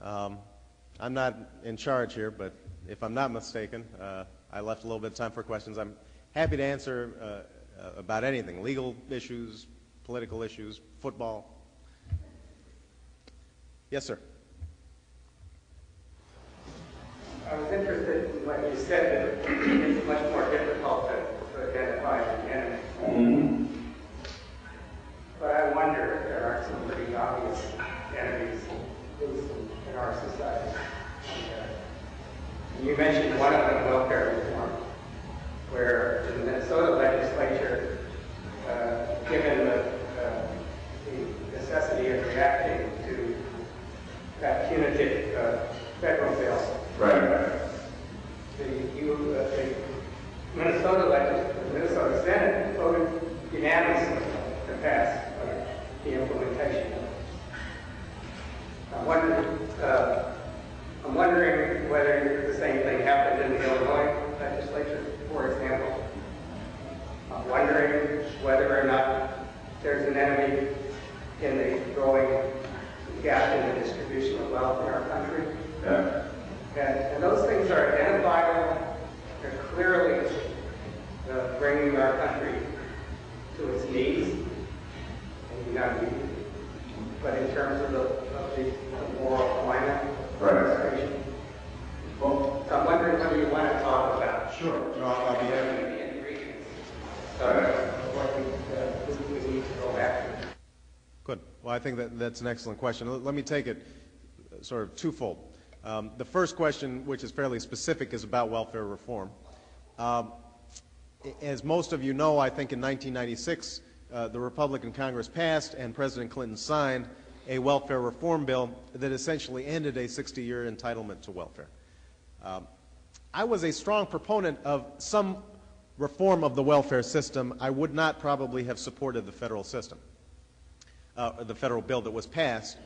I'm not in charge here, but if I'm not mistaken, I left a little bit of time for questions. I'm happy to answer about anything, legal issues, political issues, football. Yes, sir. I was interested in what you said, that it's much more difficult to identify an enemy. Mm-hmm. But I wonder if there aren't some pretty obvious enemies in our society. And you mentioned one of them, welfare reform, where the Minnesota legislature, given the necessity of reacting to that punitive federal bill, right. The Minnesota Senate voted unanimously to pass the implementation. I'm wondering whether the same thing happened in the Illinois legislature, for example. I'm wondering whether or not there's an enemy in the growing gap in the distribution of wealth in our country. Yeah. And those things are identifiable. They're clearly bringing our country to its knees, maybe not knees, but in terms of the moral climate of our nation. Well, so I'm wondering whether you want to talk about. Sure. No, I'll be happy. The ingredients. What we need to go after. Good. Well, I think that's an excellent question. Let me take it sort of twofold. The first question, which is fairly specific, is about welfare reform. As most of you know, I think in 1996, the Republican Congress passed and President Clinton signed a welfare reform bill that essentially ended a 60-year entitlement to welfare. I was a strong proponent of some reform of the welfare system. I would not probably have supported the federal system, the federal bill that was passed.